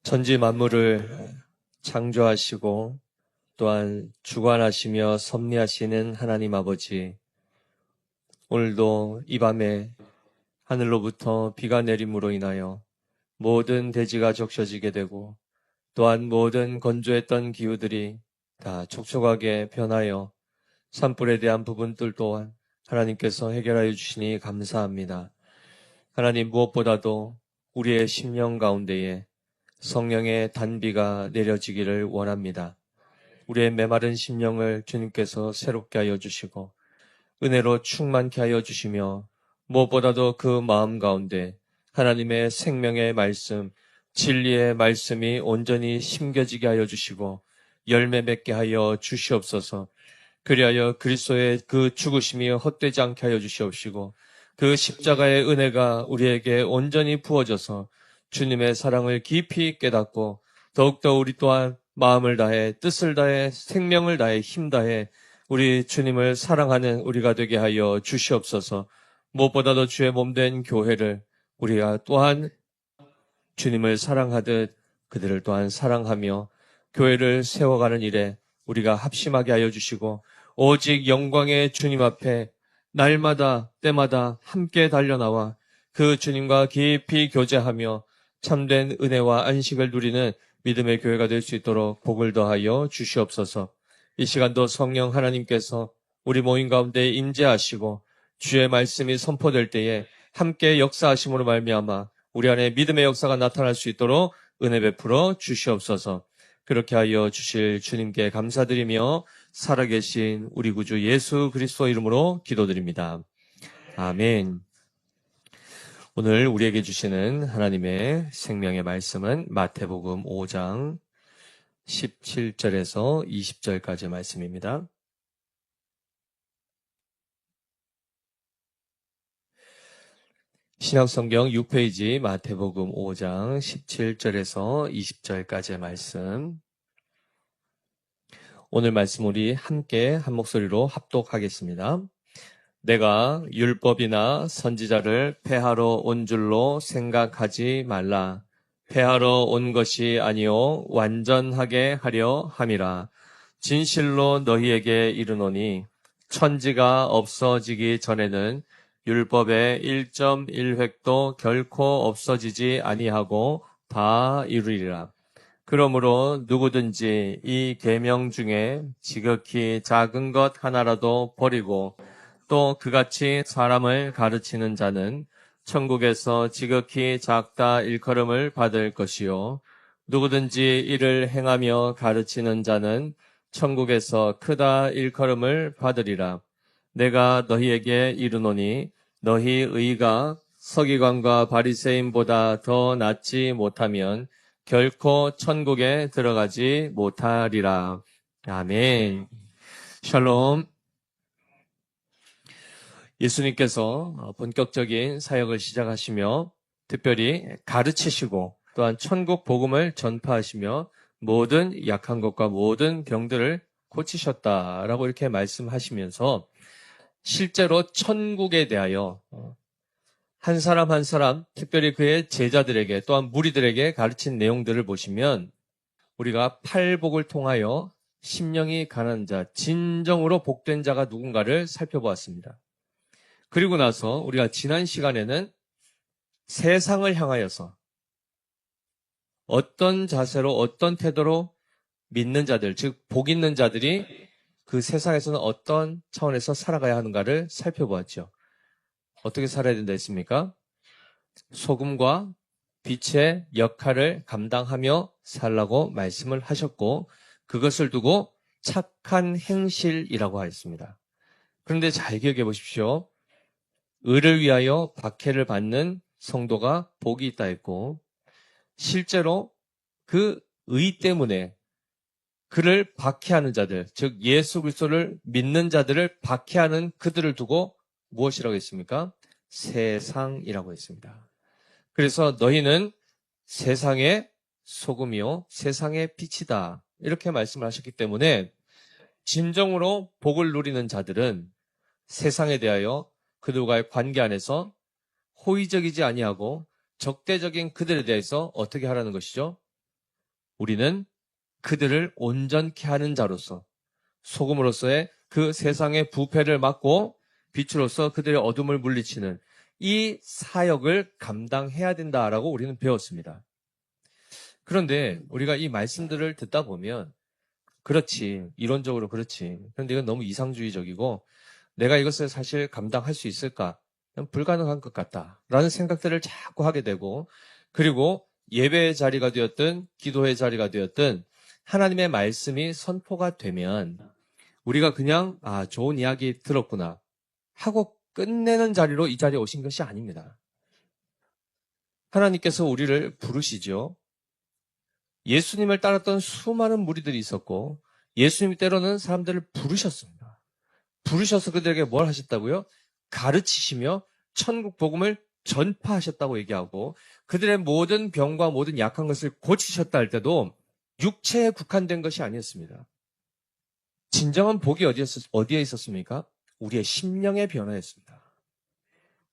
천지 만물을 창조하시고 또한 주관하시며 섭리하시는 하나님 아버지, 오늘도 이 밤에 하늘로부터 비가 내림으로 인하여 모든 대지가 적셔지게 되고 또한 모든 건조했던 기후들이 다 촉촉하게 변하여 산불에 대한 부분들 또한 하나님께서 해결하여 주시니 감사합니다. 하나님, 무엇보다도 우리의 심령 가운데에 성령의 단비가 내려지기를 원합니다. 우리의 메마른 심령을 주님께서 새롭게 하여 주시고 은혜로 충만케 하여 주시며 무엇보다도 그 마음 가운데 하나님의 생명의 말씀, 진리의 말씀이 온전히 심겨지게 하여 주시고 열매 맺게 하여 주시옵소서. 그리하여 그리스도의 그 죽으심이 헛되지 않게 하여 주시옵시고 그 십자가의 은혜가 우리에게 온전히 부어져서 주님의 사랑을 깊이 깨닫고 더욱더 우리 또한 마음을 다해 뜻을 다해 생명을 다해 힘 다해 우리 주님을 사랑하는 우리가 되게 하여 주시옵소서. 무엇보다도 주의 몸된 교회를 우리가 또한 주님을 사랑하듯 그들을 또한 사랑하며 교회를 세워가는 일에 우리가 합심하게 하여 주시고 오직 영광의 주님 앞에 날마다 때마다 함께 달려나와 그 주님과 깊이 교제하며 참된 은혜와 안식을 누리는 믿음의 교회가 될 수 있도록 복을 더하여 주시옵소서. 이 시간도 성령 하나님께서 우리 모임 가운데 임재하시고 주의 말씀이 선포될 때에 함께 역사하심으로 말미암아 우리 안에 믿음의 역사가 나타날 수 있도록 은혜 베풀어 주시옵소서. 그렇게 하여 주실 주님께 감사드리며 살아계신 우리 구주 예수 그리스도 이름으로 기도드립니다. 아멘. 오늘 우리에게 주시는 하나님의 생명의 말씀은 마태복음 5장 17절에서 20절까지 말씀입니다. 신약성경 6페이지 마태복음 5장 17절에서 20절까지의 말씀. 오늘 말씀 우리 함께 한 목소리로 합독하겠습니다. 내가 율법이나 선지자를 폐하러 온 줄로 생각하지 말라. 폐하러 온 것이 아니요 완전하게 하려 함이라. 진실로 너희에게 이르노니 천지가 없어지기 전에는 율법의 1.1획도 결코 없어지지 아니하고 다 이루리라. 그러므로 누구든지 이 계명 중에 지극히 작은 것 하나라도 버리고 또 그같이 사람을 가르치는 자는 천국에서 지극히 작다 일컬음을 받을 것이요 누구든지 이를 행하며 가르치는 자는 천국에서 크다 일컬음을 받으리라. 내가 너희에게 이르노니 너희 의가 서기관과 바리새인보다 더 낫지 못하면 결코 천국에 들어가지 못하리라. 아멘. 샬롬. 예수님께서 본격적인 사역을 시작하시며 특별히 가르치시고 또한 천국 복음을 전파하시며 모든 약한 것과 모든 병들을 고치셨다라고 이렇게 말씀하시면서 실제로 천국에 대하여 한 사람 한 사람, 특별히 그의 제자들에게 또한 무리들에게 가르친 내용들을 보시면 우리가 팔복을 통하여 심령이 가난한 자, 진정으로 복된 자가 누군가를 살펴보았습니다. 그리고 나서 우리가 지난 시간에는 세상을 향하여서 어떤 자세로 어떤 태도로 믿는 자들, 즉 복 있는 자들이 그 세상에서는 어떤 차원에서 살아가야 하는가를 살펴보았죠. 어떻게 살아야 된다 했습니까? 소금과 빛의 역할을 감당하며 살라고 말씀을 하셨고 그것을 두고 착한 행실이라고 하였습니다. 그런데 잘 기억해 보십시오. 의를 위하여 박해를 받는 성도가 복이 있다 했고 실제로 그 의 때문에 그를 박해하는 자들, 즉 예수 그리스도를 믿는 자들을 박해하는 그들을 두고 무엇이라고 했습니까? 세상이라고 했습니다. 그래서 너희는 세상의 소금이요 세상의 빛이다 이렇게 말씀을 하셨기 때문에 진정으로 복을 누리는 자들은 세상에 대하여 그들과의 관계 안에서 호의적이지 아니하고 적대적인 그들에 대해서 어떻게 하라는 것이죠? 우리는 그들을 온전케 하는 자로서 소금으로서의 그 세상의 부패를 막고 빛으로서 그들의 어둠을 물리치는 이 사역을 감당해야 된다라고 우리는 배웠습니다. 그런데 우리가 이 말씀들을 듣다 보면 그렇지, 이론적으로 그렇지. 그런데 이건 너무 이상주의적이고 내가 이것을 사실 감당할 수 있을까? 그냥 불가능한 것 같다라는 생각들을 자꾸 하게 되고, 그리고 예배의 자리가 되었든 기도의 자리가 되었든 하나님의 말씀이 선포가 되면 우리가 그냥 좋은 이야기 들었구나 하고 끝내는 자리로 이 자리에 오신 것이 아닙니다. 하나님께서 우리를 부르시죠. 예수님을 따랐던 수많은 무리들이 있었고 예수님이 때로는 사람들을 부르셨습니다. 부르셔서 그들에게 뭘 하셨다고요? 가르치시며 천국 복음을 전파하셨다고 얘기하고 그들의 모든 병과 모든 약한 것을 고치셨다 할 때도 육체에 국한된 것이 아니었습니다. 진정한 복이 어디에 있었습니까? 우리의 심령의 변화였습니다.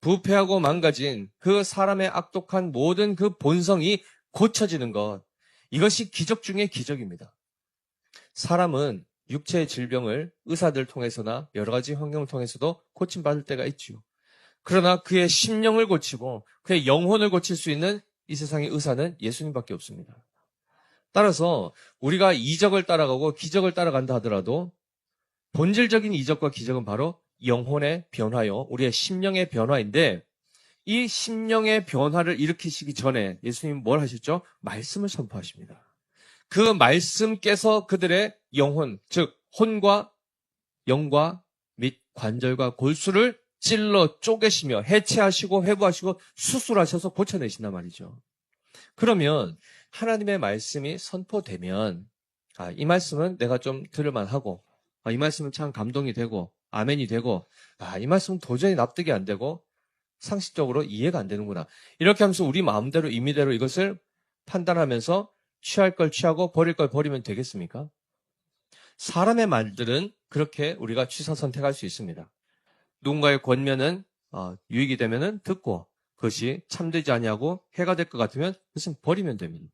부패하고 망가진 그 사람의 악독한 모든 그 본성이 고쳐지는 것, 이것이 기적 중의 기적입니다. 사람은 육체의 질병을 의사들 통해서나 여러 가지 환경을 통해서도 고침받을 때가 있지요. 그러나 그의 심령을 고치고 그의 영혼을 고칠 수 있는 이 세상의 의사는 예수님밖에 없습니다. 따라서 우리가 이적을 따라가고 기적을 따라간다 하더라도 본질적인 이적과 기적은 바로 영혼의 변화요, 우리의 심령의 변화인데 이 심령의 변화를 일으키시기 전에 예수님은 뭘 하셨죠? 말씀을 선포하십니다. 그 말씀께서 그들의 영혼, 즉 혼과 영과 및 관절과 골수를 찔러 쪼개시며 해체하시고 회부하시고 수술하셔서 고쳐내신단 말이죠. 그러면 하나님의 말씀이 선포되면 이 말씀은 내가 좀 들을만하고 이 말씀은 참 감동이 되고 아멘이 되고 이 말씀은 도저히 납득이 안 되고 상식적으로 이해가 안 되는구나. 이렇게 하면서 우리 마음대로 임의대로 이것을 판단하면서 취할 걸 취하고 버릴 걸 버리면 되겠습니까? 사람의 말들은 그렇게 우리가 취사 선택할 수 있습니다. 누군가의 권면은 유익이 되면은 듣고 그것이 참되지 아니하고 해가 될 것 같으면 그것은 버리면 됩니다.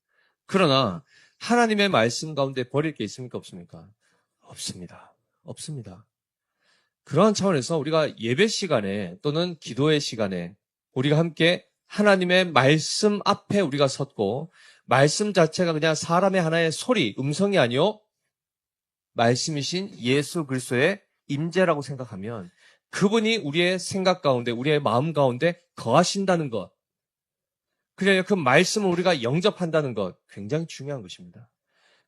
그러나 하나님의 말씀 가운데 버릴 게 있습니까? 없습니까? 없습니다. 없습니다. 그러한 차원에서 우리가 예배 시간에 또는 기도의 시간에 우리가 함께 하나님의 말씀 앞에 우리가 섰고 말씀 자체가 그냥 사람의 하나의 소리, 음성이 아니요 말씀이신 예수 그리스도의 임재라고 생각하면 그분이 우리의 생각 가운데, 우리의 마음 가운데 거하신다는 것, 그래야 그 말씀을 우리가 영접한다는 것, 굉장히 중요한 것입니다.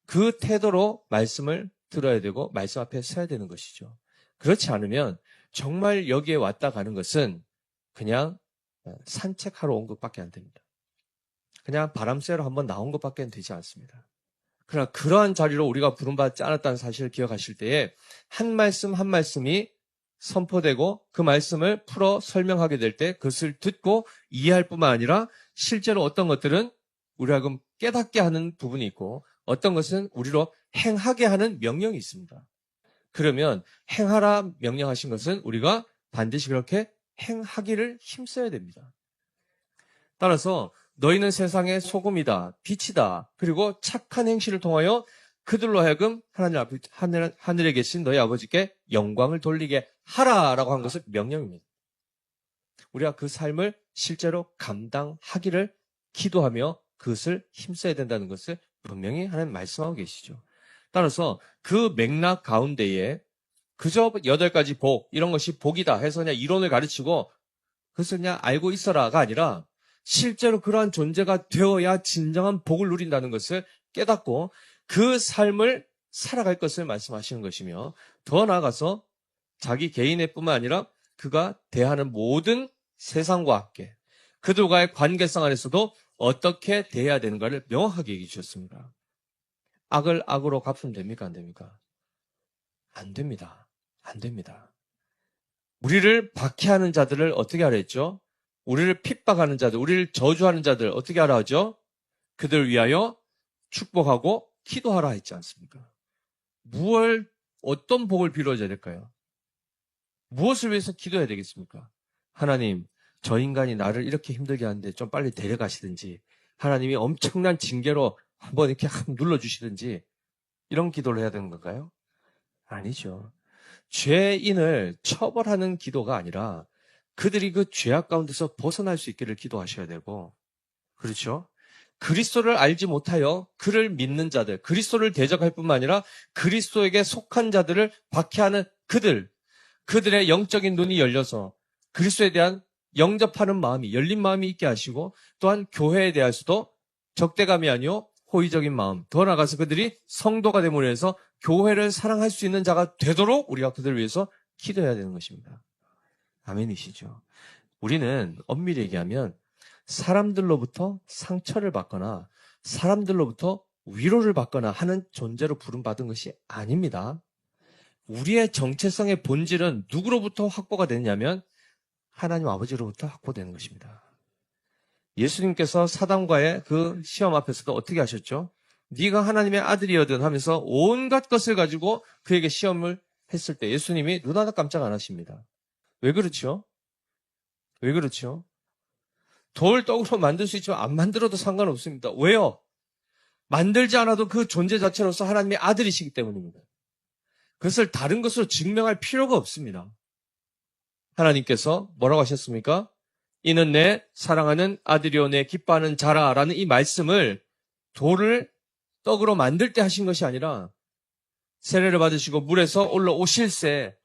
그 태도로 말씀을 들어야 되고 말씀 앞에 서야 되는 것이죠. 그렇지 않으면 정말 여기에 왔다 가는 것은 그냥 산책하러 온 것밖에 안 됩니다. 그냥 바람 쐬러 한번 나온 것밖에 되지 않습니다. 그러나 그러한 자리로 우리가 부름받지 않았다는 사실을 기억하실 때에 한 말씀 한 말씀이 선포되고 그 말씀을 풀어 설명하게 될 때 그것을 듣고 이해할 뿐만 아니라 실제로 어떤 것들은 우리하고 깨닫게 하는 부분이 있고 어떤 것은 우리로 행하게 하는 명령이 있습니다. 그러면 행하라 명령하신 것은 우리가 반드시 그렇게 행하기를 힘써야 됩니다. 따라서 너희는 세상의 소금이다, 빛이다, 그리고 착한 행실을 통하여 그들로 하여금 하늘에 계신 너희 아버지께 영광을 돌리게 하라라고 한 것은 명령입니다. 우리가 그 삶을 실제로 감당하기를 기도하며 그것을 힘써야 된다는 것을 분명히 하나님 말씀하고 계시죠. 따라서 그 맥락 가운데에 그저 8가지 복, 이런 것이 복이다 해서 그냥 이론을 가르치고 그것을 그냥 알고 있어라가 아니라 실제로 그러한 존재가 되어야 진정한 복을 누린다는 것을 깨닫고 그 삶을 살아갈 것을 말씀하시는 것이며 더 나아가서 자기 개인의 뿐만 아니라 그가 대하는 모든 세상과 함께 그들과의 관계성 안에서도 어떻게 대해야 되는가를 명확하게 얘기해 주셨습니다. 악을 악으로 갚으면 됩니까? 안 됩니까? 안 됩니다. 안 됩니다. 우리를 박해하는 자들을 어떻게 하라 했죠? 우리를 핍박하는 자들, 우리를 저주하는 자들 어떻게 하라 하죠? 그들을 위하여 축복하고 기도하라 했지 않습니까? 어떤 복을 빌어줘야 될까요? 무엇을 위해서 기도해야 되겠습니까? 하나님, 저 인간이 나를 이렇게 힘들게 하는데 좀 빨리 데려가시든지 하나님이 엄청난 징계로 한번 이렇게 눌러주시든지 이런 기도를 해야 되는 건가요? 아니죠. 죄인을 처벌하는 기도가 아니라 그들이 그 죄악 가운데서 벗어날 수 있기를 기도하셔야 되고, 그렇죠? 그리스도를 알지 못하여 그를 믿는 자들, 그리스도를 대적할 뿐만 아니라 그리스도에게 속한 자들을 박해하는 그들의 영적인 눈이 열려서 그리스도에 대한 영접하는 마음이, 열린 마음이 있게 하시고, 또한 교회에 대해서도 적대감이 아니요 호의적인 마음, 더 나아가서 그들이 성도가 됨으로 해서 교회를 사랑할 수 있는 자가 되도록 우리가 그들을 위해서 기도해야 되는 것입니다. 아멘이시죠? 우리는 엄밀히 얘기하면 사람들로부터 상처를 받거나 사람들로부터 위로를 받거나 하는 존재로 부름받은 것이 아닙니다. 우리의 정체성의 본질은 누구로부터 확보가 되느냐면 하나님 아버지로부터 확보되는 것입니다. 예수님께서 사단과의 그 시험 앞에서도 어떻게 하셨죠? 네가 하나님의 아들이거든 하면서 온갖 것을 가지고 그에게 시험을 했을 때 예수님이 눈 하나 깜짝 안 하십니다. 왜 그렇죠? 왜 그렇죠? 돌 떡으로 만들 수 있지만 안 만들어도 상관없습니다. 왜요? 만들지 않아도 그 존재 자체로서 하나님의 아들이시기 때문입니다. 그것을 다른 것으로 증명할 필요가 없습니다. 하나님께서 뭐라고 하셨습니까? 이는 내 사랑하는 아들이요 내 기뻐하는 자라라는 이 말씀을 돌을 떡으로 만들 때 하신 것이 아니라 세례를 받으시고 물에서 올라오실새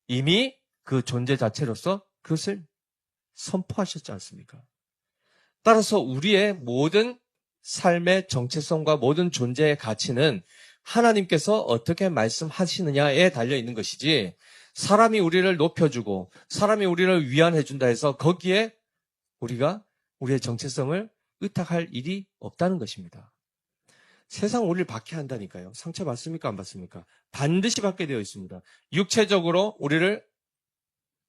이미 그 존재 자체로서 그것을 선포하셨지 않습니까? 따라서 우리의 모든 삶의 정체성과 모든 존재의 가치는 하나님께서 어떻게 말씀하시느냐에 달려있는 것이지 사람이 우리를 높여주고 사람이 우리를 위안해준다 해서 거기에 우리가 우리의 정체성을 의탁할 일이 없다는 것입니다. 세상 우리를 박해한다니까요. 상처 받습니까? 안 받습니까? 반드시 받게 되어 있습니다. 육체적으로 우리를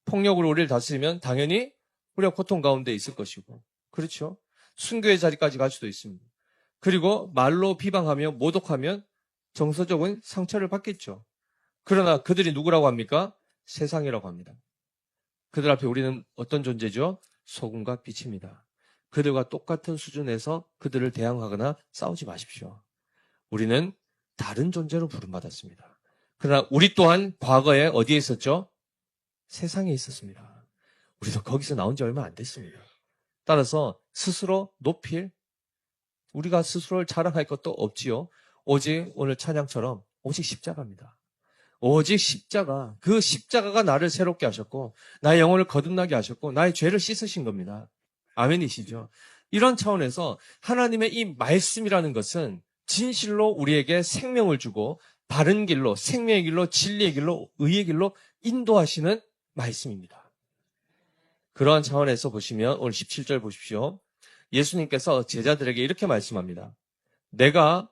폭력으로 우리를 다스리면 당연히 우리가 고통 가운데 있을 것이고, 그렇죠? 순교의 자리까지 갈 수도 있습니다. 그리고 말로 비방하며 모독하면 정서적인 상처를 받겠죠. 그러나 그들이 누구라고 합니까? 세상이라고 합니다. 그들 앞에 우리는 어떤 존재죠? 소금과 빛입니다. 그들과 똑같은 수준에서 그들을 대항하거나 싸우지 마십시오. 우리는 다른 존재로 부름받았습니다. 그러나 우리 또한 과거에 어디에 있었죠? 세상에 있었습니다. 우리도 거기서 나온 지 얼마 안 됐습니다. 따라서 스스로 높일, 우리가 스스로를 자랑할 것도 없지요. 오직 오늘 찬양처럼 오직 십자가입니다. 오직 십자가, 그 십자가가 나를 새롭게 하셨고 나의 영혼을 거듭나게 하셨고 나의 죄를 씻으신 겁니다. 아멘이시죠? 이런 차원에서 하나님의 이 말씀이라는 것은 진실로 우리에게 생명을 주고 바른 길로, 생명의 길로, 진리의 길로, 의의 길로 인도하시는 말씀입니다. 그러한 차원에서 보시면 오늘 17절 보십시오. 예수님께서 제자들에게 이렇게 말씀합니다. 내가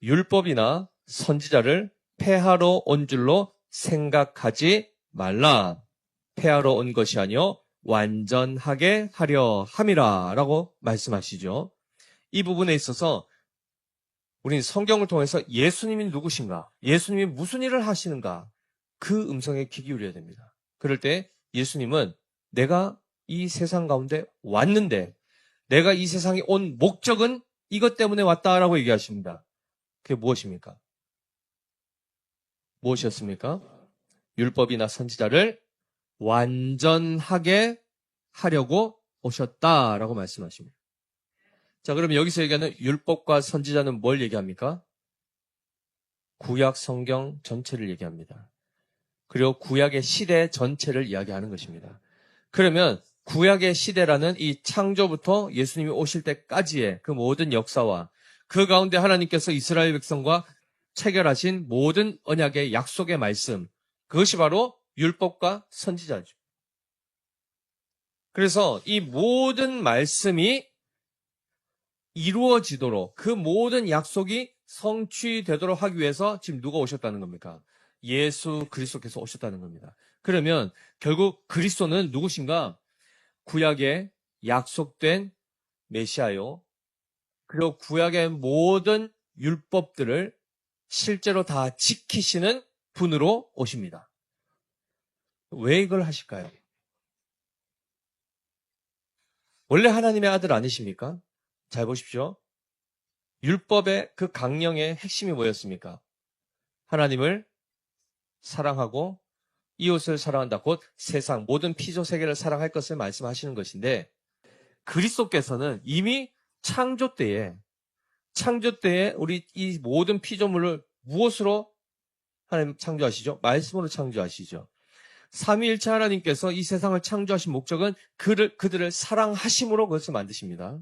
율법이나 선지자를 폐하러 온 줄로 생각하지 말라. 폐하러 온 것이 아니요 완전하게 하려 함이라 라고 말씀하시죠. 이 부분에 있어서 우리는 성경을 통해서 예수님이 누구신가, 예수님이 무슨 일을 하시는가, 그 음성에 귀 기울여야 됩니다. 그럴 때 예수님은 내가 이 세상 가운데 왔는데 내가 이 세상에 온 목적은 이것 때문에 왔다라고 얘기하십니다. 그게 무엇입니까? 무엇이었습니까? 율법이나 선지자를 완전하게 하려고 오셨다라고 말씀하십니다. 자, 그러면 여기서 얘기하는 율법과 선지자는 뭘 얘기합니까? 구약 성경 전체를 얘기합니다. 그리고 구약의 시대 전체를 이야기하는 것입니다. 그러면 구약의 시대라는 이 창조부터 예수님이 오실 때까지의 그 모든 역사와 그 가운데 하나님께서 이스라엘 백성과 체결하신 모든 언약의 약속의 말씀, 그것이 바로 율법과 선지자죠. 그래서 이 모든 말씀이 이루어지도록, 그 모든 약속이 성취되도록 하기 위해서 지금 누가 오셨다는 겁니까? 예수 그리스도께서 오셨다는 겁니다. 그러면 결국 그리스도는 누구신가? 구약에 약속된 메시아요. 그리고 구약의 모든 율법들을 실제로 다 지키시는 분으로 오십니다. 왜 이걸 하실까요? 원래 하나님의 아들 아니십니까? 잘 보십시오. 율법의 그 강령의 핵심이 뭐였습니까? 하나님을 사랑하고 이웃을 사랑한다. 곧 세상 모든 피조 세계를 사랑할 것을 말씀하시는 것인데 그리스도께서는 이미 창조 때에 우리 이 모든 피조물을 무엇으로 하나님 창조하시죠? 말씀으로 창조하시죠. 삼위일체 하나님께서 이 세상을 창조하신 목적은 그들을 사랑하심으로 그것을 만드십니다.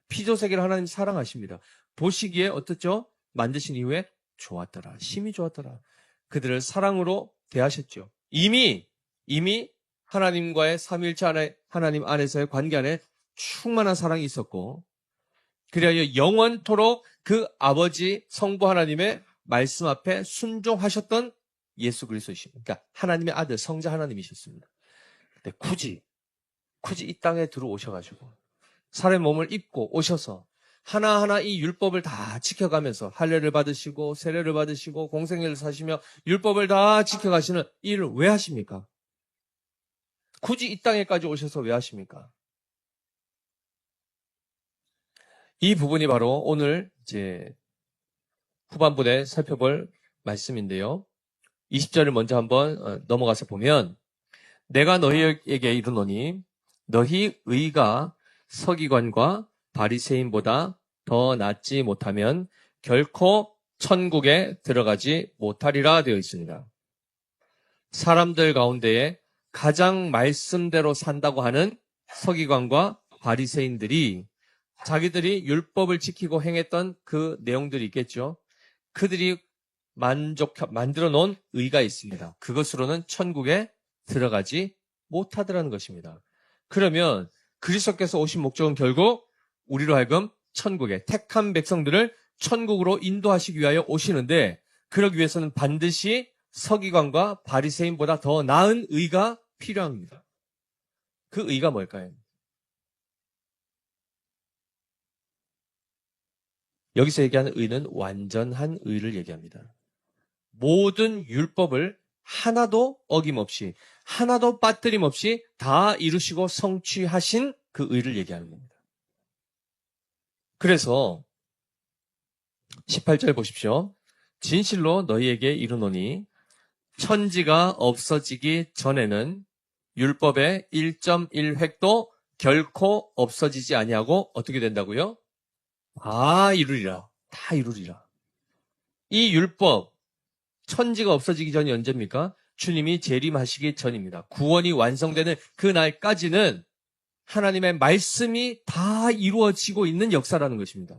피조 세계를 하나님 사랑하십니다. 보시기에 어떻죠? 만드신 이후에 좋았더라. 심히 좋았더라. 그들을 사랑으로 대하셨죠. 이미 하나님과의 삼위일체 하나님 안에서의 관계 안에 충만한 사랑이 있었고 그리하여 영원토록 그 아버지 성부 하나님의 말씀 앞에 순종하셨던 예수 그리스도이십니다. 그러니까 하나님의 아들 성자 하나님이셨습니다. 근데 굳이 이 땅에 들어오셔가지고 사람의 몸을 입고 오셔서 하나하나 이 율법을 다 지켜가면서 할례를 받으시고 세례를 받으시고 공생애를 사시며 율법을 다 지켜가시는 이 일을 왜 하십니까? 굳이 이 땅에까지 오셔서 왜 하십니까? 이 부분이 바로 오늘 이제 후반부에 살펴볼 말씀인데요. 20절을 먼저 한번 넘어가서 보면 내가 너희에게 이르노니 너희 의가 서기관과 바리새인보다 더 낫지 못하면 결코 천국에 들어가지 못하리라 되어 있습니다. 사람들 가운데에 가장 말씀대로 산다고 하는 서기관과 바리새인들이 자기들이 율법을 지키고 행했던 그 내용들이 있겠죠. 그들이 만들어 놓은 의가 있습니다. 그것으로는 천국에 들어가지 못하더라는 것입니다. 그러면 그리스도께서 오신 목적은 결국 우리로 하여금 천국에 택한 백성들을 천국으로 인도하시기 위하여 오시는데 그러기 위해서는 반드시 서기관과 바리새인보다 더 나은 의가 필요합니다. 그 의가 뭘까요? 여기서 얘기하는 의는 완전한 의를 얘기합니다. 모든 율법을 하나도 어김없이 하나도 빠뜨림 없이 다 이루시고 성취하신 그 의를 얘기하는 겁니다. 그래서 18절 보십시오. 진실로 너희에게 이르노니 천지가 없어지기 전에는 율법의 1.1획도 결코 없어지지 아니하고 어떻게 된다고요? 다 이루리라. 다 이루리라. 이 율법 천지가 없어지기 전이 언제입니까? 주님이 재림하시기 전입니다. 구원이 완성되는 그 날까지는 하나님의 말씀이 다 이루어지고 있는 역사라는 것입니다.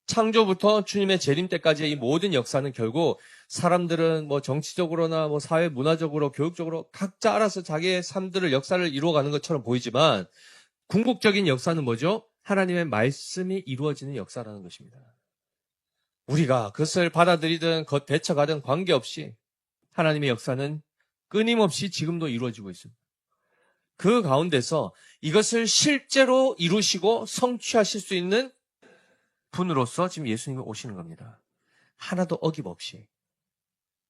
창조부터 주님의 재림 때까지의 이 모든 역사는 결국 사람들은 뭐 정치적으로나 뭐 사회 문화적으로 교육적으로 각자 알아서 자기의 삶들을 역사를 이루어가는 것처럼 보이지만 궁극적인 역사는 뭐죠? 하나님의 말씀이 이루어지는 역사라는 것입니다. 우리가 그것을 받아들이든 겉배쳐가든 관계없이 하나님의 역사는 끊임없이 지금도 이루어지고 있습니다. 그 가운데서 이것을 실제로 이루시고 성취하실 수 있는 분으로서 지금 예수님이 오시는 겁니다. 하나도 어김없이.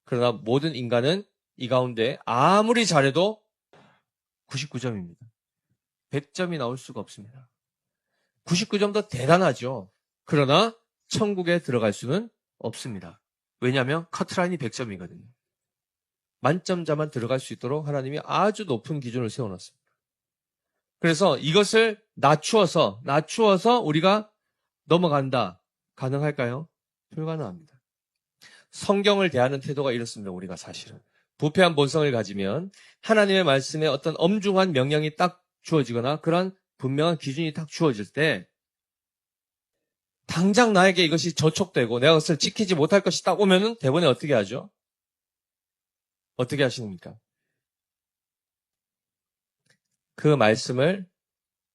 그러나 모든 인간은 이 가운데 아무리 잘해도 99점입니다. 100점이 나올 수가 없습니다. 99점도 대단하죠. 그러나 천국에 들어갈 수는 없습니다. 왜냐하면 커트라인이 100점이거든요. 만점자만 들어갈 수 있도록 하나님이 아주 높은 기준을 세워놨습니다. 그래서 이것을 낮추어서 우리가 넘어간다. 가능할까요? 불가능합니다. 성경을 대하는 태도가 이렇습니다. 우리가 사실은. 부패한 본성을 가지면 하나님의 말씀에 어떤 엄중한 명령이 딱 주어지거나 그런 분명한 기준이 딱 주어질 때 당장 나에게 이것이 저촉되고 내가 그것을 지키지 못할 것이 딱 오면은 대본에 어떻게 하죠? 어떻게 하십니까? 그 말씀을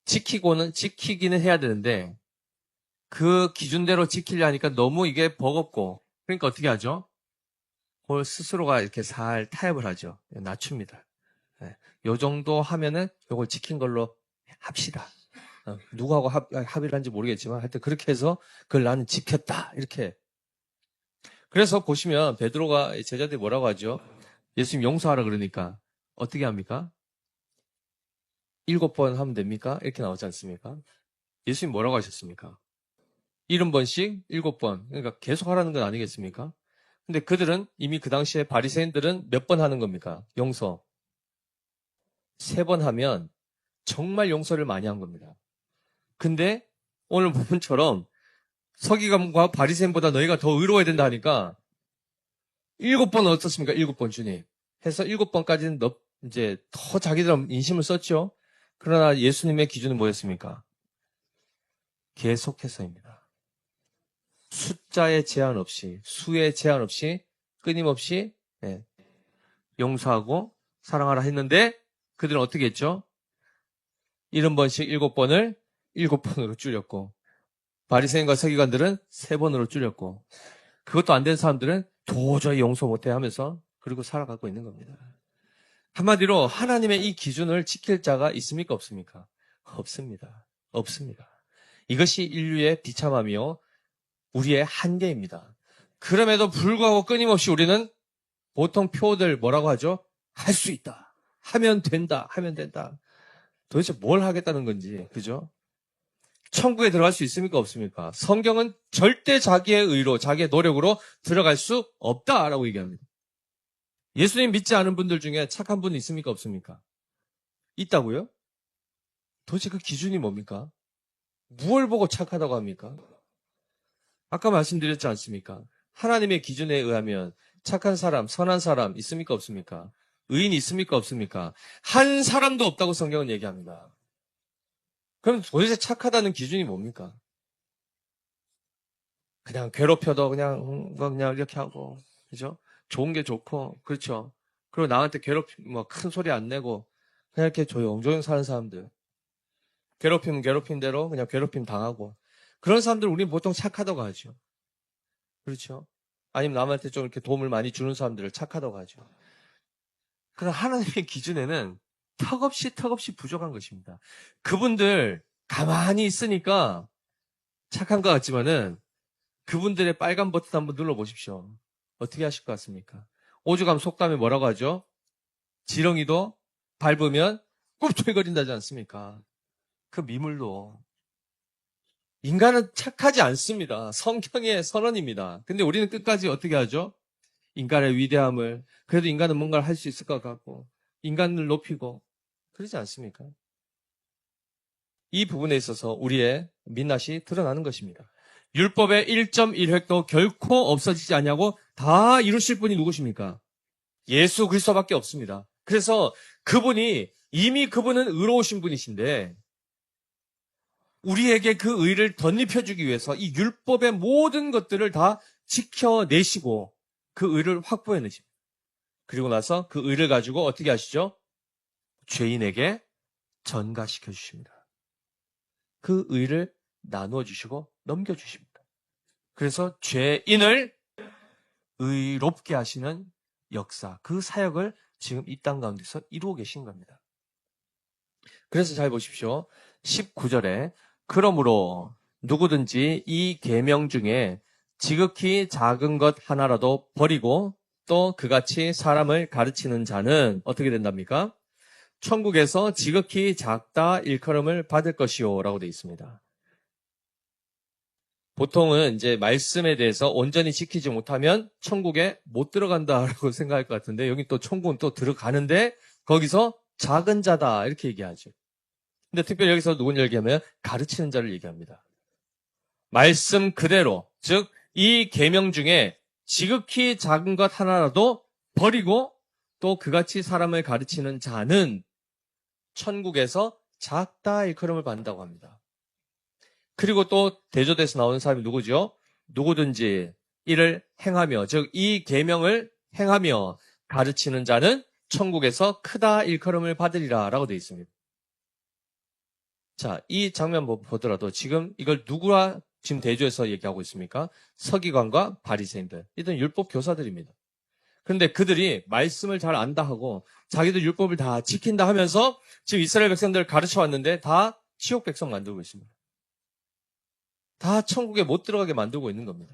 지키기는 해야 되는데 그 기준대로 지키려 하니까 너무 이게 버겁고 그러니까 어떻게 하죠? 그걸 스스로가 이렇게 살 타협을 하죠. 낮춥니다. 요 정도 하면은 요걸 지킨 걸로 합시다. 누구하고 합의를 한지 모르겠지만 하여튼 그렇게 해서 그걸 나는 지켰다. 이렇게. 그래서 보시면 베드로가 제자들이 뭐라고 하죠? 예수님 용서하라 그러니까 어떻게 합니까? 7번 하면 됩니까? 이렇게 나오지 않습니까? 예수님 뭐라고 하셨습니까? 70번씩 7번. 그러니까 계속 하라는 건 아니겠습니까? 근데 그들은 이미 그 당시에 바리새인들은 몇 번 하는 겁니까? 용서. 3번 하면 정말 용서를 많이 한 겁니다. 근데 오늘 본문처럼 서기관과 바리새인보다 너희가 더 의로워야 된다 하니까 7번 어떻습니까? 7번 주님. 해서 7번까지는 이제 더 자기들 인심을 썼죠. 그러나 예수님의 기준은 뭐였습니까? 계속해서입니다. 숫자의 제한 없이, 수의 제한 없이, 끊임없이 용서하고 사랑하라 했는데 그들은 어떻게 했죠? 70번씩 7번을 7번으로 줄였고 바리새인과 서기관들은 3번으로 줄였고 그것도 안 된 사람들은 도저히 용서 못해 하면서 그리고 살아가고 있는 겁니다. 한마디로 하나님의 이 기준을 지킬 자가 있습니까? 없습니까? 없습니다. 없습니다. 이것이 인류의 비참함이요 우리의 한계입니다. 그럼에도 불구하고 끊임없이 우리는 보통 표들 뭐라고 하죠? 할 수 있다. 하면 된다. 하면 된다. 도대체 뭘 하겠다는 건지, 그죠? 천국에 들어갈 수 있습니까? 없습니까? 성경은 절대 자기의 의로, 자기의 노력으로 들어갈 수 없다라고 얘기합니다. 예수님 믿지 않은 분들 중에 착한 분 있습니까? 없습니까? 있다고요? 도대체 그 기준이 뭡니까? 무엇을 보고 착하다고 합니까? 아까 말씀드렸지 않습니까? 하나님의 기준에 의하면 착한 사람, 선한 사람 있습니까? 없습니까? 의인이 있습니까? 없습니까? 한 사람도 없다고 성경은 얘기합니다. 그럼 도대체 착하다는 기준이 뭡니까? 그냥 괴롭혀도 그냥 이렇게 하고, 그죠? 좋은 게 좋고, 그렇죠? 그리고 나한테 큰 소리 안 내고, 그냥 이렇게 조용조용 사는 사람들. 괴롭히면 괴롭힌 대로 그냥 괴롭힘 당하고. 그런 사람들 우리는 보통 착하다고 하죠. 그렇죠? 아니면 남한테 좀 이렇게 도움을 많이 주는 사람들을 착하다고 하죠. 그러나 하나님의 기준에는 턱없이 부족한 것입니다. 그분들 가만히 있으니까 착한 것 같지만은 그분들의 빨간 버튼 한번 눌러보십시오. 어떻게 하실 것 같습니까? 오죽하면 속담에 뭐라고 하죠? 지렁이도 밟으면 꿈틀거린다지 않습니까? 그 미물로. 인간은 착하지 않습니다. 성경의 선언입니다. 근데 우리는 끝까지 어떻게 하죠? 인간의 위대함을, 그래도 인간은 뭔가를 할 수 있을 것 같고, 인간을 높이고, 그러지 않습니까? 이 부분에 있어서 우리의 민낯이 드러나는 것입니다. 율법의 1.1획도 결코 없어지지 않냐고 다 이루실 분이 누구십니까? 예수 그리스도밖에 없습니다. 그래서 이미 그분은 의로우신 분이신데 우리에게 그 의를 덧입혀주기 위해서 이 율법의 모든 것들을 다 지켜내시고 그 의를 확보해내십니다. 그리고 나서 그 의를 가지고 어떻게 하시죠? 죄인에게 전가시켜 주십니다. 그 의를 나누어 주시고 넘겨주십니다. 그래서 죄인을 의롭게 하시는 역사, 그 사역을 지금 이 땅 가운데서 이루고 계신 겁니다. 그래서 잘 보십시오. 19절에 그러므로 누구든지 이 계명 중에 지극히 작은 것 하나라도 버리고 또 그같이 사람을 가르치는 자는 어떻게 된답니까? 천국에서 지극히 작다 일컬음을 받을 것이요 라고 되어 있습니다. 보통은 이제 말씀에 대해서 온전히 지키지 못하면 천국에 못 들어간다라고 생각할 것 같은데 여기 또 천국은 또 들어가는데 거기서 작은 자다 이렇게 얘기하죠. 근데 특별히 여기서 누구를 얘기하면 가르치는 자를 얘기합니다. 말씀 그대로, 즉 이 계명 중에 지극히 작은 것 하나라도 버리고 또 그같이 사람을 가르치는 자는 천국에서 작다 일컬음을 받는다고 합니다. 그리고 또 대조돼서 나오는 사람이 누구죠? 누구든지 이를 행하며, 즉 이 계명을 행하며 가르치는 자는 천국에서 크다 일컬음을 받으리라 라고 되어 있습니다. 자, 이 장면 보더라도 지금 이걸 누구와 지금 대조해서 얘기하고 있습니까? 서기관과 바리새인들, 이들은 율법 교사들입니다. 그런데 그들이 말씀을 잘 안다 하고 자기들 율법을 다 지킨다 하면서 지금 이스라엘 백성들을 가르쳐 왔는데 다 지옥 백성 만들고 있습니다. 다 천국에 못 들어가게 만들고 있는 겁니다.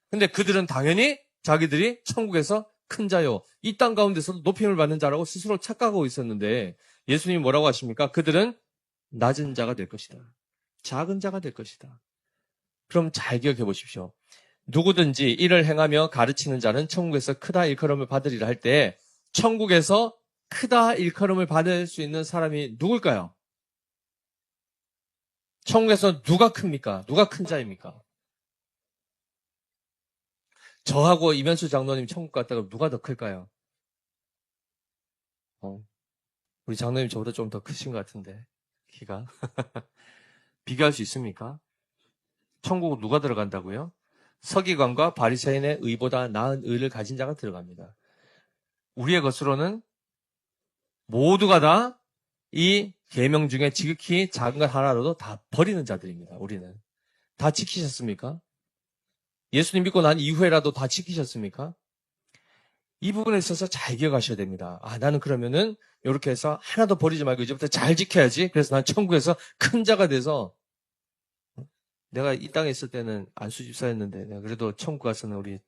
근데 그들은 당연히 자기들이 천국에서 큰 자요, 이 땅 가운데서도 높임을 받는 자라고 스스로 착각하고 있었는데 예수님이 뭐라고 하십니까? 그들은 낮은 자가 될 것이다. 작은 자가 될 것이다. 그럼 잘 기억해 보십시오. 누구든지 이를 행하며 가르치는 자는 천국에서 크다 일컬음을 받으리라 할 때 천국에서 크다 일컬음을 받을 수 있는 사람이 누굴까요? 천국에서 누가 큽니까? 누가 큰 자입니까? 저하고 이면수 장로님 천국 갔다가 누가 더 클까요? 우리 장로님 저보다 좀 더 크신 것 같은데 키가 비교할 수 있습니까? 천국 누가 들어간다고요? 서기관과 바리새인의 의보다 나은 의를 가진 자가 들어갑니다. 우리의 것으로는 모두가 다 이 계명 중에 지극히 작은 것 하나라도 다 버리는 자들입니다. 우리는 다 지키셨습니까? 예수님 믿고 난 이후에라도 다 지키셨습니까? 이 부분에 있어서 잘 기억하셔야 됩니다. 나는 그러면은 이렇게 해서 하나도 버리지 말고 이제부터 잘 지켜야지. 그래서 난 천국에서 큰 자가 돼서 내가 이 땅에 있을 때는 안수 집사였는데 내가 그래도 천국 가서는 우리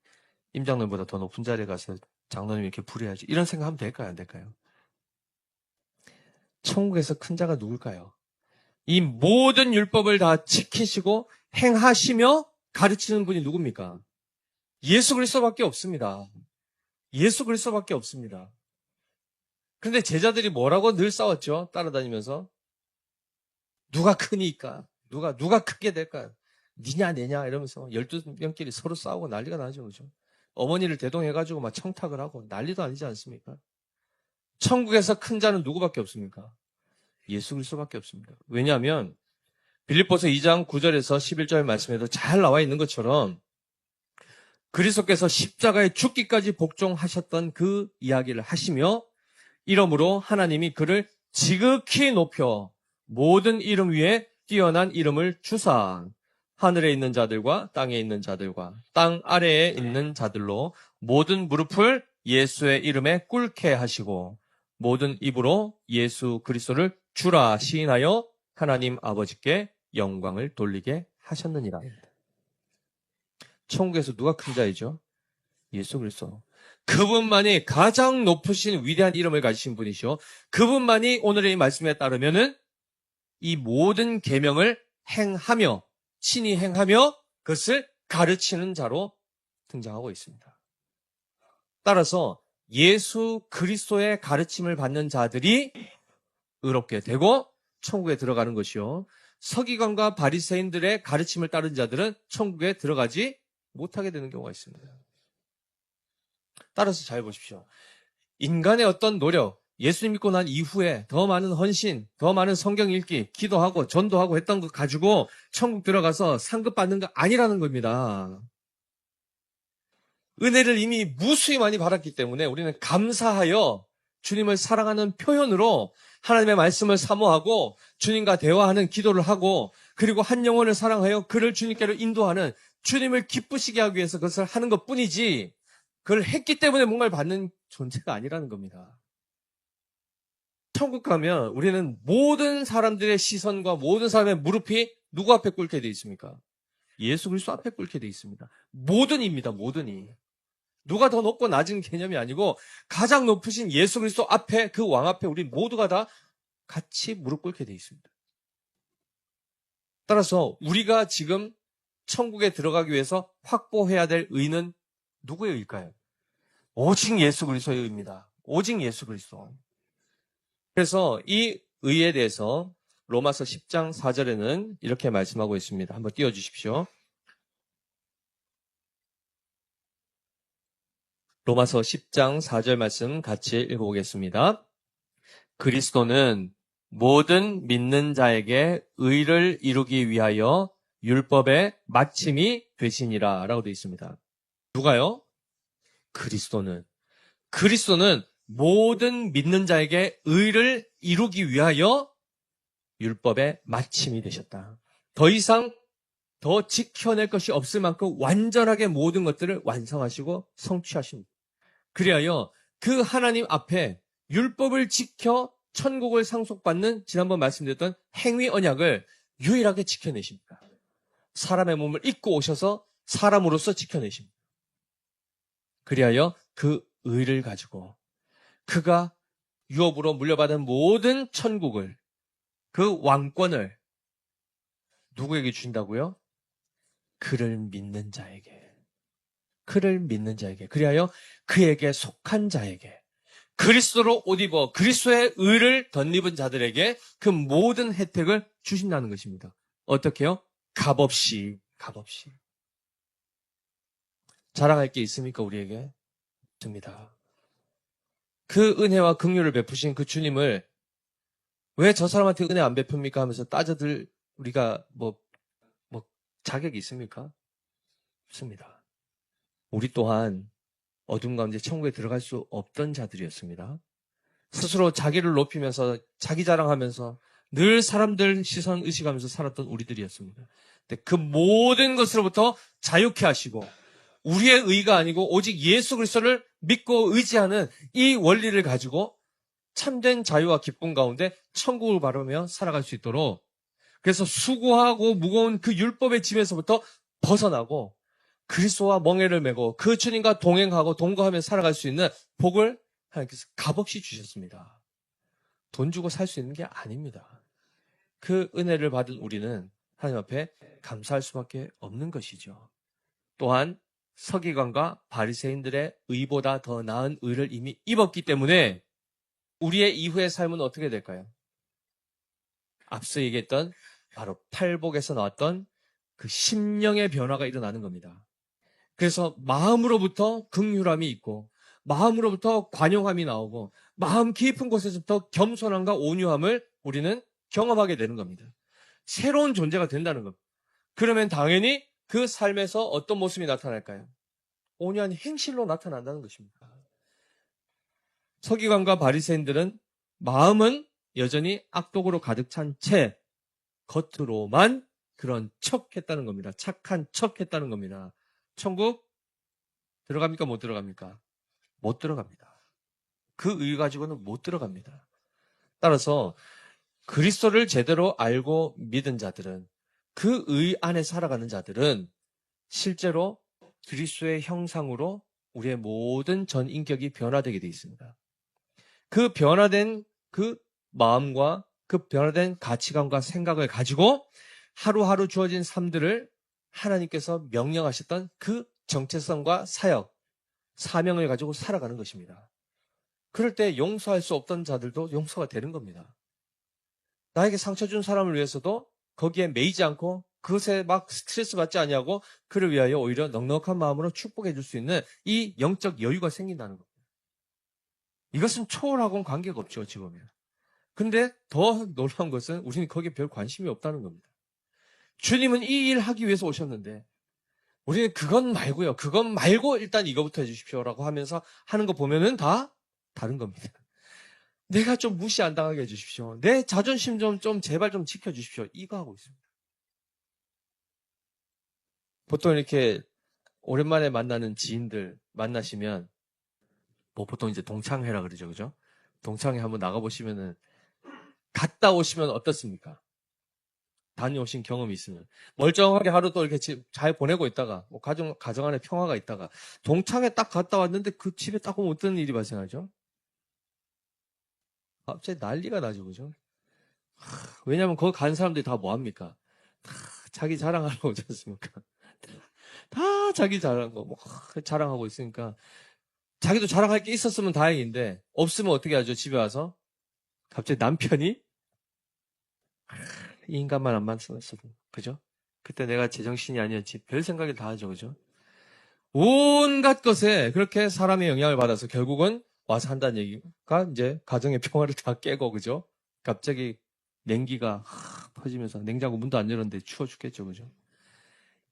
임장로보다 더 높은 자리에 가서 장로님 이렇게 부려야지. 이런 생각하면 될까요? 안 될까요? 천국에서 큰 자가 누굴까요? 이 모든 율법을 다 지키시고 행하시며 가르치는 분이 누굽니까? 예수 그리스도밖에 없습니다. 예수 그리스도밖에 없습니다. 그런데 제자들이 뭐라고 늘 싸웠죠? 따라다니면서 누가 크니까 누가 크게 될까? 니냐 내냐 이러면서 12명끼리 서로 싸우고 난리가 나죠. 그죠? 어머니를 대동해가지고 막 청탁을 하고 난리도 아니지 않습니까? 천국에서 큰 자는 누구밖에 없습니까? 예수 그리스도밖에 없습니다. 왜냐하면 빌립보서 2장 9절에서 11절 말씀에도 잘 나와 있는 것처럼 그리스도께서 십자가에 죽기까지 복종하셨던 그 이야기를 하시며 이러므로 하나님이 그를 지극히 높여 모든 이름 위에 뛰어난 이름을 주사 하늘에 있는 자들과 땅에 있는 자들과 땅 아래에 있는 자들로 모든 무릎을 예수의 이름에 꿇게 하시고 모든 입으로 예수 그리스도를 주라 시인하여 하나님 아버지께 영광을 돌리게 하셨느니라. 천국에서 누가 큰 자이죠? 예수 그리스도. 그분만이 가장 높으신 위대한 이름을 가지신 분이시오. 그분만이 오늘의 이 말씀에 따르면은 이 모든 계명을 행하며 친히 행하며 그것을 가르치는 자로 등장하고 있습니다. 따라서 예수 그리스도의 가르침을 받는 자들이 의롭게 되고 천국에 들어가는 것이요. 서기관과 바리새인들의 가르침을 따른 자들은 천국에 들어가지 못하게 되는 경우가 있습니다. 따라서 잘 보십시오. 인간의 어떤 노력, 예수님 믿고 난 이후에 더 많은 헌신, 더 많은 성경 읽기, 기도하고 전도하고 했던 것 가지고 천국 들어가서 상급 받는 거 아니라는 겁니다. 은혜를 이미 무수히 많이 받았기 때문에 우리는 감사하여 주님을 사랑하는 표현으로 하나님의 말씀을 사모하고 주님과 대화하는 기도를 하고 그리고 한 영혼을 사랑하여 그를 주님께로 인도하는 주님을 기쁘시게 하기 위해서 그것을 하는 것뿐이지 그걸 했기 때문에 뭔가를 받는 존재가 아니라는 겁니다. 천국 가면 우리는 모든 사람들의 시선과 모든 사람의 무릎이 누구 앞에 꿇게 돼 있습니까? 예수 그리스도 앞에 꿇게 돼 있습니다. 모든입니다. 모든이. 누가 더 높고 낮은 개념이 아니고 가장 높으신 예수 그리스도 앞에 그 왕 앞에 우리 모두가 다 같이 무릎 꿇게 돼 있습니다. 따라서 우리가 지금 천국에 들어가기 위해서 확보해야 될 의는 누구의 의일까요? 오직 예수 그리스도의 의입니다. 오직 예수 그리스도. 그래서 이 의에 대해서 로마서 10장 4절에는 이렇게 말씀하고 있습니다. 한번 띄워주십시오. 로마서 10장 4절 말씀 같이 읽어보겠습니다. 그리스도는 모든 믿는 자에게 의를 이루기 위하여 율법의 마침이 되시니라 라고 되어 있습니다. 누가요? 그리스도는 모든 믿는 자에게 의를 이루기 위하여 율법의 마침이 되셨다. 더 이상 더 지켜낼 것이 없을 만큼 완전하게 모든 것들을 완성하시고 성취하십니다. 그리하여 그 하나님 앞에 율법을 지켜 천국을 상속받는 지난번 말씀드렸던 행위 언약을 유일하게 지켜내십니다. 사람의 몸을 입고 오셔서 사람으로서 지켜내십니다. 그리하여 그 의를 가지고 그가 유업으로 물려받은 모든 천국을 그 왕권을 누구에게 주신다고요? 그를 믿는 자에게, 그를 믿는 자에게, 그리하여 그에게 속한 자에게, 그리스도로 옷 입어 그리스도의 의를 덧입은 자들에게 그 모든 혜택을 주신다는 것입니다. 어떻게요? 값없이, 값없이. 자랑할 게 있습니까, 우리에게? 없습니다. 그 은혜와 긍휼을 베푸신 그 주님을 왜 저 사람한테 은혜 안 베풉니까 하면서 따져들 우리가 뭐 자격이 있습니까? 없습니다. 우리 또한 어둠 가운데 천국에 들어갈 수 없던 자들이었습니다. 스스로 자기를 높이면서 자기 자랑하면서 늘 사람들 시선 의식하면서 살았던 우리들이었습니다. 근데 그 모든 것으로부터 자유케 하시고 우리의 의가 아니고 오직 예수 그리스도를 믿고 의지하는 이 원리를 가지고 참된 자유와 기쁨 가운데 천국을 바라며 살아갈 수 있도록, 그래서 수고하고 무거운 그 율법의 짐에서부터 벗어나고 그리스도와 멍에를 메고 그 주님과 동행하고 동거하며 살아갈 수 있는 복을 하나님께서 값없이 주셨습니다. 돈 주고 살 수 있는 게 아닙니다. 그 은혜를 받은 우리는 하나님 앞에 감사할 수밖에 없는 것이죠. 또한 서기관과 바리새인들의 의보다 더 나은 의를 이미 입었기 때문에 우리의 이후의 삶은 어떻게 될까요? 앞서 얘기했던 바로 팔복에서 나왔던 그 심령의 변화가 일어나는 겁니다. 그래서 마음으로부터 긍휼함이 있고 마음으로부터 관용함이 나오고 마음 깊은 곳에서부터 겸손함과 온유함을 우리는 경험하게 되는 겁니다. 새로운 존재가 된다는 겁니다. 그러면 당연히 그 삶에서 어떤 모습이 나타날까요? 온유한 행실로 나타난다는 것입니다. 서기관과 바리새인들은 마음은 여전히 악독으로 가득 찬 채 겉으로만 그런 척했다는 겁니다. 착한 척했다는 겁니다. 천국 들어갑니까? 못 들어갑니까? 못 들어갑니다. 그 의 가지고는 못 들어갑니다. 따라서 그리스도를 제대로 알고 믿은 자들은, 그 의 안에 살아가는 자들은 실제로 그리스도의 형상으로 우리의 모든 전 인격이 변화되게 되어 있습니다. 그 변화된 그 마음과 그 변화된 가치관과 생각을 가지고 하루하루 주어진 삶들을 하나님께서 명령하셨던 그 정체성과 사역, 사명을 가지고 살아가는 것입니다. 그럴 때 용서할 수 없던 자들도 용서가 되는 겁니다. 나에게 상처 준 사람을 위해서도 거기에 매이지 않고 그것에 막 스트레스 받지 아니하고 그를 위하여 오히려 넉넉한 마음으로 축복해 줄 수 있는 이 영적 여유가 생긴다는 겁니다. 이것은 초월하고는 관계가 없죠, 어찌 보면. 근데 더 놀라운 것은 우리는 거기에 별 관심이 없다는 겁니다. 주님은 이 일 하기 위해서 오셨는데 우리는 그건 말고요. 그건 말고 일단 이거부터 해주십시오라고 하면서 하는 거 보면은 다 다른 겁니다. 내가 좀 무시 안 당하게 해주십시오. 내 자존심 좀 제발 좀 지켜주십시오. 이거 하고 있습니다. 보통 이렇게 오랜만에 만나는 지인들 만나시면 뭐 보통 이제 동창회라 그러죠, 그죠? 동창회 한번 나가보시면은 갔다 오시면 어떻습니까? 다녀오신 경험이 있으면 멀쩡하게 하루 또 이렇게 잘 보내고 있다가 뭐 가정 안에 평화가 있다가 동창회 딱 갔다 왔는데 그 집에 딱 오면 어떤 일이 발생하죠? 갑자기 난리가 나죠, 그죠? 왜냐하면 거기 간 사람들이 다 뭐합니까? 다 자기 자랑하러 오지 않습니까? 다 자기 자랑 뭐 자랑하고 있으니까 자기도 자랑할 게 있었으면 다행인데 없으면 어떻게 하죠? 집에 와서 갑자기 남편이 이 인간만 안 만났어도, 그죠? 그때 내가 제정신이 아니었지. 별 생각을 다 하죠, 그죠? 온갖 것에 그렇게 사람의 영향을 받아서 결국은 와서 한다는 얘기가 이제 가정의 평화를 다 깨고, 그죠? 갑자기 냉기가 퍼지면서 냉장고 문도 안 열었는데 추워 죽겠죠, 그죠?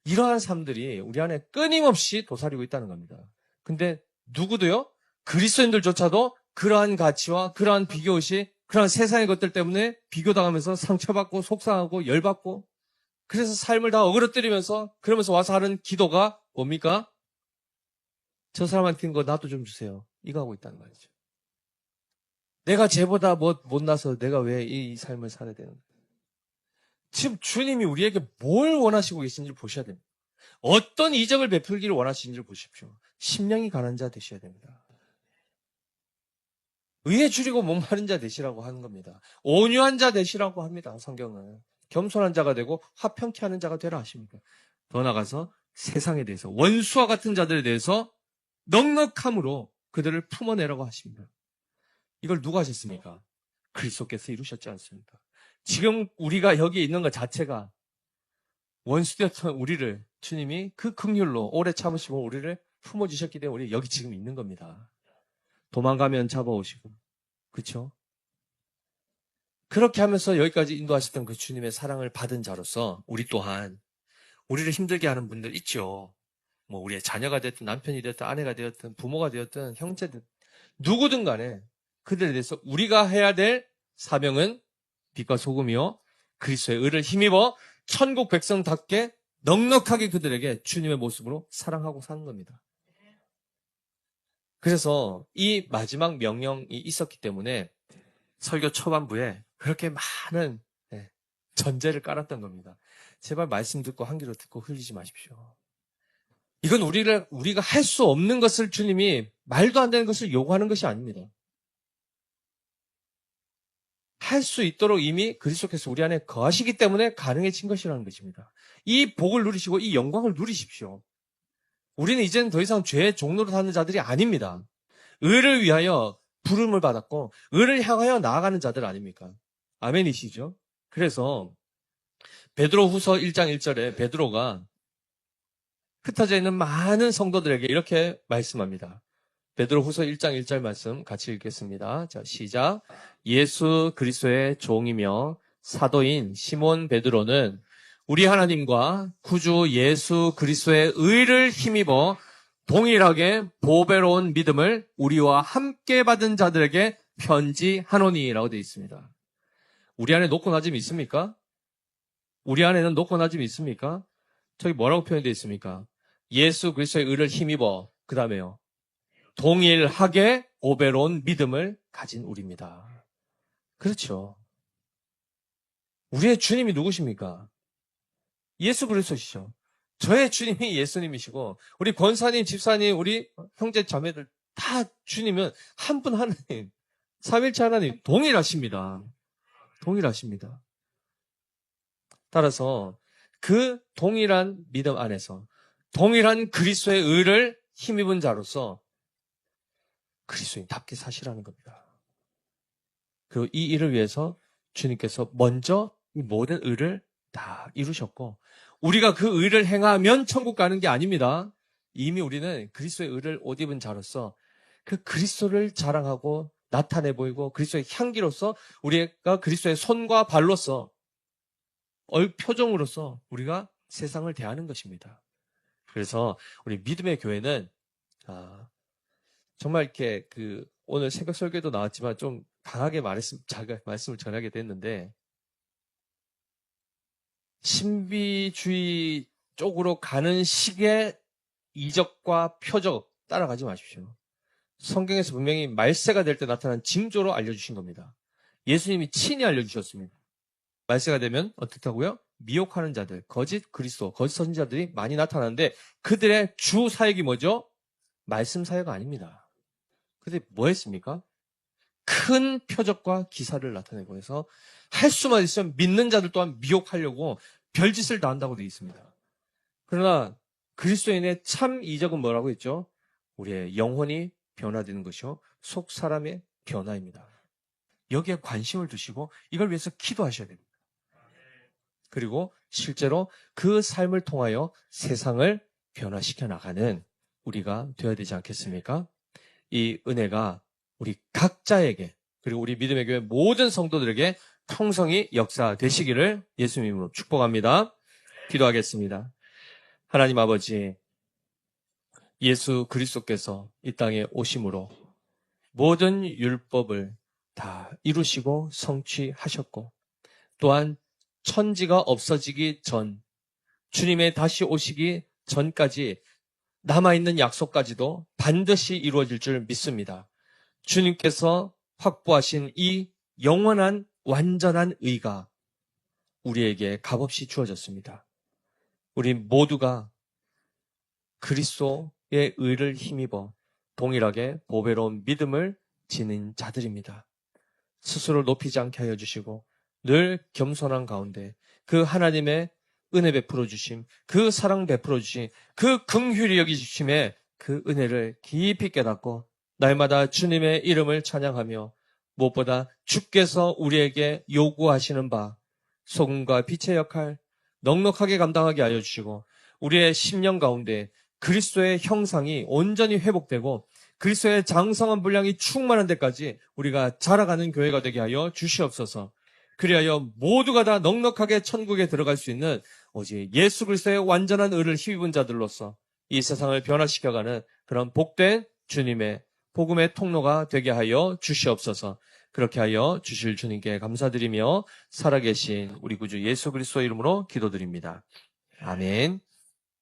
이러한 삶들이 우리 안에 끊임없이 도사리고 있다는 겁니다. 근데 누구도요? 그리스도인들조차도 그러한 가치와 그러한 비교의식, 그러한 세상의 것들 때문에 비교당하면서 상처받고 속상하고 열받고 그래서 삶을 다 어그러뜨리면서 그러면서 와서 하는 기도가 뭡니까? 저 사람한테 거 나도 좀 주세요. 이거 하고 있다는 말이죠. 내가 쟤보다 못나서 내가 왜 이 삶을 살아야 되는가? 지금 주님이 우리에게 뭘 원하시고 계신지를 보셔야 됩니다. 어떤 이적을 베풀기를 원하시는지를 보십시오. 심령이 가난 자 되셔야 됩니다. 의에 줄이고 목마른 자 되시라고 하는 겁니다. 온유한 자 되시라고 합니다. 성경은. 겸손한 자가 되고 화평케 하는 자가 되라 하십니다. 더 나아가서 세상에 대해서, 원수와 같은 자들에 대해서 넉넉함으로 그들을 품어내라고 하십니다. 이걸 누가 하셨습니까? 그리스도께서 이루셨지 않습니까? 지금 우리가 여기 있는 것 자체가 원수되었던 우리를 주님이 그 긍휼로 오래 참으시고 우리를 품어주셨기 때문에 우리 여기 지금 있는 겁니다. 도망가면 잡아오시고, 그렇죠? 그렇게 하면서 여기까지 인도하셨던 그 주님의 사랑을 받은 자로서 우리 또한 우리를 힘들게 하는 분들 있죠. 뭐 우리의 자녀가 됐든 남편이 됐든 아내가 되었든 부모가 되었든 형제든 누구든 간에 그들에 대해서 우리가 해야 될 사명은 빛과 소금이요 그리스도의 의를 힘입어 천국 백성답게 넉넉하게 그들에게 주님의 모습으로 사랑하고 사는 겁니다. 그래서 이 마지막 명령이 있었기 때문에 설교 초반부에 그렇게 많은 전제를 깔았던 겁니다. 제발 말씀 듣고 한 귀로 듣고 흘리지 마십시오. 이건 우리가 할 수 없는 것을 주님이 말도 안 되는 것을 요구하는 것이 아닙니다. 할 수 있도록 이미 그리스도께서 우리 안에 거하시기 때문에 가능해진 것이라는 것입니다. 이 복을 누리시고 이 영광을 누리십시오. 우리는 이제는 더 이상 죄의 종로로 사는 자들이 아닙니다. 의를 위하여 부름을 받았고 의를 향하여 나아가는 자들 아닙니까? 아멘이시죠? 그래서 베드로 후서 1장 1절에 베드로가 흩어져 있는 많은 성도들에게 이렇게 말씀합니다. 베드로 후서 1장 1절 말씀 같이 읽겠습니다. 자, 시작. 예수 그리스도의 종이며 사도인 시몬 베드로는 우리 하나님과 구주 예수 그리스도의 의를 힘입어 동일하게 보배로운 믿음을 우리와 함께 받은 자들에게 편지하노니라고 되어 있습니다. 우리 안에 높고 낮음이 있습니까? 우리 안에는 높고 낮음이 있습니까? 저기 뭐라고 표현되어 있습니까? 예수 그리스도의 의를 힘입어 그 다음에요. 동일하게 보배로운 믿음을 가진 우리입니다. 그렇죠. 우리의 주님이 누구십니까? 예수 그리스도시죠. 저의 주님이 예수님이시고 우리 권사님, 집사님, 우리 형제 자매들 다 주님은 한 분 하나님, 삼일체 하나님 동일하십니다. 동일하십니다. 따라서 그 동일한 믿음 안에서 동일한 그리스도의 의를 힘입은 자로서 그리스도인답게 사시라는 겁니다. 그리고 이 일을 위해서 주님께서 먼저 이 모든 의를 다 이루셨고 우리가 그 의를 행하면 천국 가는 게 아닙니다. 이미 우리는 그리스도의 의를 옷 입은 자로서 그 그리스도를 자랑하고 나타내 보이고 그리스도의 향기로서 우리가 그리스도의 손과 발로서 표정으로서 우리가 세상을 대하는 것입니다. 그래서 우리 믿음의 교회는 정말 이렇게 오늘 새벽 설교도 나왔지만 좀 강하게 말씀을 전하게 됐는데 신비주의 쪽으로 가는 식의 이적과 표적 따라가지 마십시오. 성경에서 분명히 말세가 될 때 나타난 징조로 알려주신 겁니다. 예수님이 친히 알려주셨습니다. 말세가 되면 어떻다고요? 미혹하는 자들, 거짓 그리스도, 거짓 선지자들이 많이 나타나는데 그들의 주 사역이 뭐죠? 말씀 사역 아닙니다. 그들이 뭐 했습니까? 큰 표적과 기사를 나타내고 해서 할 수만 있으면 믿는 자들 또한 미혹하려고 별짓을 다 한다고 되어 있습니다. 그러나 그리스도인의 참 이적은 뭐라고 했죠? 우리의 영혼이 변화되는 것이요 속 사람의 변화입니다. 여기에 관심을 두시고 이걸 위해서 기도하셔야 됩니다. 그리고 실제로 그 삶을 통하여 세상을 변화시켜 나가는 우리가 되어야 되지 않겠습니까? 이 은혜가 우리 각자에게 그리고 우리 믿음의 교회 모든 성도들에게 평성이 역사되시기를 예수님 이름으로 축복합니다. 기도하겠습니다. 하나님 아버지, 예수 그리스도께서 이 땅에 오심으로 모든 율법을 다 이루시고 성취하셨고 또한 천지가 없어지기 전 주님의 다시 오시기 전까지 남아있는 약속까지도 반드시 이루어질 줄 믿습니다. 주님께서 확보하신 이 영원한 완전한 의가 우리에게 값없이 주어졌습니다. 우리 모두가 그리스도의 의를 힘입어 동일하게 보배로운 믿음을 지닌 자들입니다. 스스로 높이지 않게 하여 주시고 늘 겸손한 가운데 그 하나님의 은혜 베풀어 주심, 그 사랑 베풀어 주심, 그 긍휼히 여기 주심에 그 은혜를 깊이 깨닫고 날마다 주님의 이름을 찬양하며 무엇보다 주께서 우리에게 요구하시는 바 소금과 빛의 역할 넉넉하게 감당하게 하여 주시고 우리의 심령 가운데 그리스도의 형상이 온전히 회복되고 그리스도의 장성한 분량이 충만한 데까지 우리가 자라가는 교회가 되게 하여 주시옵소서. 그리하여 모두가 다 넉넉하게 천국에 들어갈 수 있는 오직 예수 그리스도의 완전한 의를 힘입은 자들로서 이 세상을 변화시켜가는 그런 복된 주님의 복음의 통로가 되게 하여 주시옵소서. 그렇게 하여 주실 주님께 감사드리며 살아계신 우리 구주 예수 그리스도 이름으로 기도드립니다. 아멘.